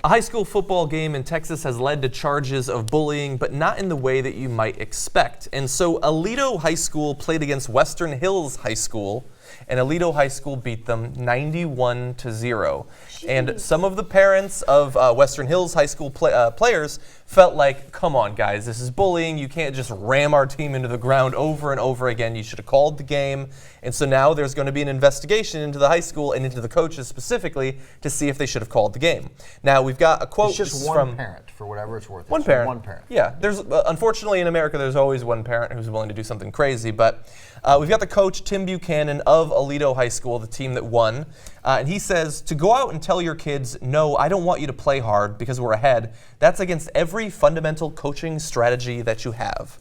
A high school football game in Texas has led to charges of bullying, but not in the way that you might expect. And so Aledo High School played against Western Hills High School, and Aledo High School beat them 91-0. Jeez. And some of the parents of Western Hills High School players felt like, come on guys, this is bullying. You can't just ram our team into the ground over and over again. You should have called the game. And so now there's going to be an investigation into the high school and into the coaches specifically to see if they should have called the game. Now we've got a quote. It's just one parent, for whatever it's worth. One parent. One parent. Yeah. There's unfortunately in America there's always one parent who's willing to do something crazy. But we've got the coach Tim Buchanan of Aledo High School, the team that won, and he says to go out and tell your kids, no, I don't want you to play hard because we're ahead. That's against every fundamental coaching strategy that you have.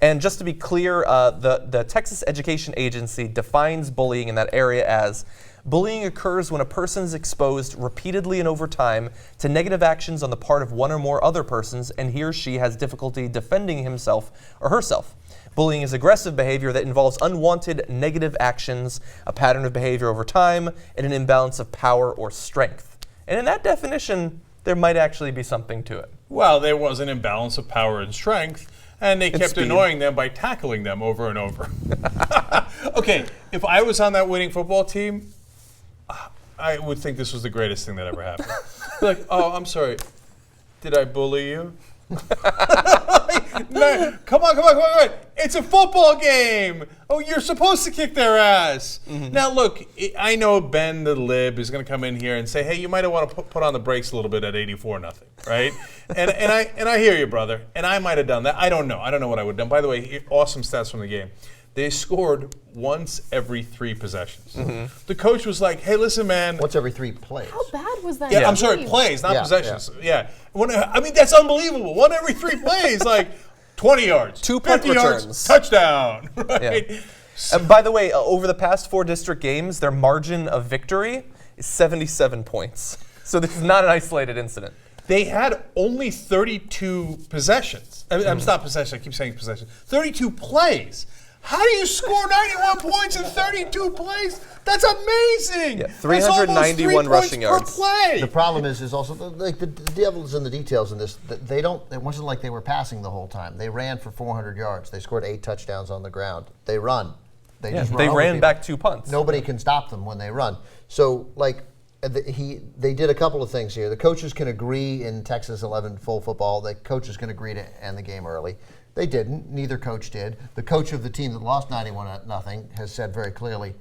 And just to be clear, the Texas Education Agency defines bullying in that area as bullying occurs when a person is exposed repeatedly and over time to negative actions on the part of one or more other persons and he or she has difficulty defending himself or herself. Bullying is aggressive behavior that involves unwanted negative actions, a pattern of behavior over time, and an imbalance of power or strength. And in that definition, there might actually be something to it. Well, there was an imbalance of power and strength, and they kept annoying them by tackling them over and over. Okay, if I was on that winning football team, I would think this was the greatest thing that ever happened. Like, oh, I'm sorry. Did I bully you? No, come on. It's a football game. Oh, you're supposed to kick their ass. Mm-hmm. Now, look, I know Ben the Lib is going to come in here and say, hey, you might want to put on the brakes a little bit at 84-0, right? and I hear you, brother. And I might have done that. I don't know what I would have done. By the way, awesome stats from the game. They scored once every 3 possessions. Mm-hmm. The coach was like, hey, listen, man. Once every 3 plays. How bad was that? Yeah, I'm sorry, plays, not possessions. Yeah. I mean, that's unbelievable. 1 every 3 plays, like 20 yards. 2 punt 50 returns. Yards, touchdown. Right? Yeah. By the way, over the past 4 district games, their margin of victory is 77 points. So this is not an isolated incident. They had only 32 possessions. I mean, it's not possession, I keep saying possession. 32 plays. How do you score 91 points in 32 plays? That's amazing. Yeah, 391 rushing yards per play. The problem is also the devil's in the details in this. It wasn't like they were passing the whole time. They ran for 400 yards. They scored 8 touchdowns on the ground. They run. They ran back 2 punts. Nobody can stop them when they run. So they did a couple of things here. The coaches can agree in Texas 11 full football. The coaches can agree to end the game early. They didn't. Neither coach did. The coach of the team that lost 91-0 has said very clearly,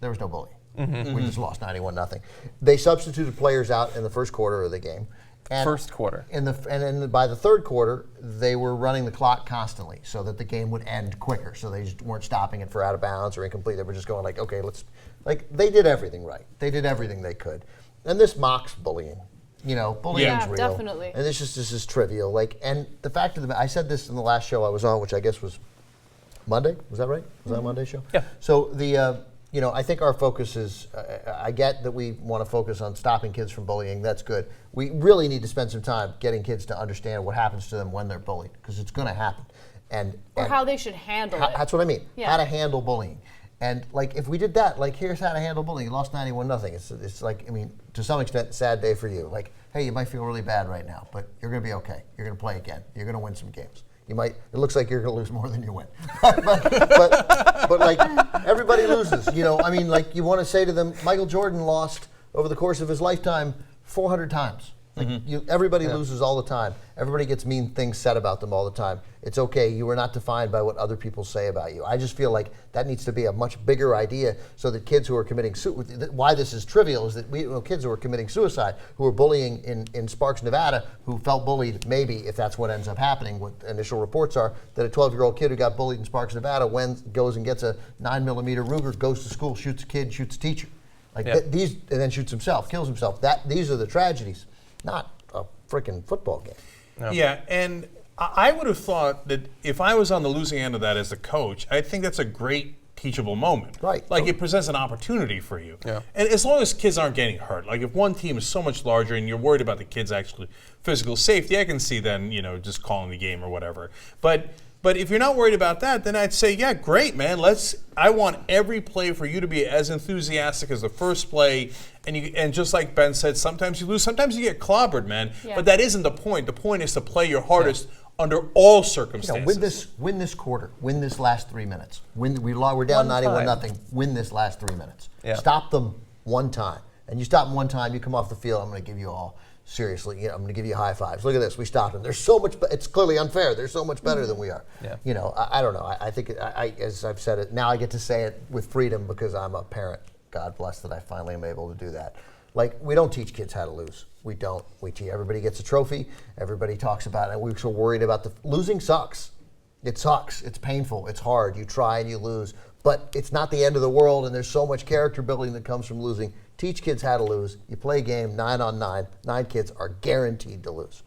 there was no bullying. Mm-hmm. We just lost 91-0. They substituted players out in the first quarter of the game. First quarter. And by the third quarter, they were running the clock constantly so that the game would end quicker. So they just weren't stopping it for out of bounds or incomplete. They were just going like, okay, they did everything right. They did everything they could. And this mocks bullying. Bullying's real. Definitely. And this is trivial. And the fact of the matter, I said this in the last show I was on, which I guess was Monday. Was that right? Was that a Monday show? Yeah. So I think our focus is, I get that we want to focus on stopping kids from bullying. That's good. We really need to spend some time getting kids to understand what happens to them when they're bullied, because it's going to happen. Or how they should handle it. That's what I mean. Yeah. How to handle bullying. And if we did that, here's how to handle bullying. You lost 91-0. It's like, to some extent, sad day for you. Hey, you might feel really bad right now, but you're going to be okay. You're going to play again. You're going to win some games. It looks like you're going to lose more than you win. but everybody loses. You want to say to them, Michael Jordan lost over the course of his lifetime 400 times. Everybody loses all the time. Everybody gets mean things said about them all the time. It's okay. You are not defined by what other people say about you. I just feel like that needs to be a much bigger idea so that kids who are committing why this is trivial is that kids who are committing suicide, who are bullying in Sparks, Nevada, who felt bullied, maybe if that's what ends up happening, what initial reports are, that a 12-year-old kid who got bullied in Sparks, Nevada, goes and gets a 9mm Ruger, goes to school, shoots a kid, shoots a teacher. And then shoots himself, kills himself. These are the tragedies. Not a freaking football game. No. Yeah, and I would have thought that if I was on the losing end of that as a coach, I think that's a great teachable moment. Right. It presents an opportunity for you. Yeah. And as long as kids aren't getting hurt, if one team is so much larger and you're worried about the kids' actually physical safety, I can see then, just calling the game or whatever. But if you're not worried about that, then I'd say, yeah, great, man. I want every play for you to be as enthusiastic as the first play And just like Ben said, sometimes you lose, sometimes you get clobbered, man. Yeah. But that isn't the point. The point is to play your hardest under all You circumstances. know, win this quarter, win this last 3 minutes. We're down One 91-0. Win this last 3 minutes. Yeah. Stop them one time, and you stop them one time. You come off the field. I'm going to give you all seriously. You know, I'm going to give you high fives. Look at this. We stopped them. There's so much. It's clearly unfair. They're so much better than we are. Yeah. You know, I don't know. I think as I've said it now, I get to say it with freedom because I'm a parent. God bless that I finally am able to do that. Like, we don't teach kids how to lose. We don't. We teach. Everybody gets a trophy. Everybody talks about it. We're so worried about losing sucks. It sucks. It's painful. It's hard. You try and you lose. But it's not the end of the world, and there's so much character building that comes from losing. Teach kids how to lose. You play a game 9 on 9. 9 kids are guaranteed to lose.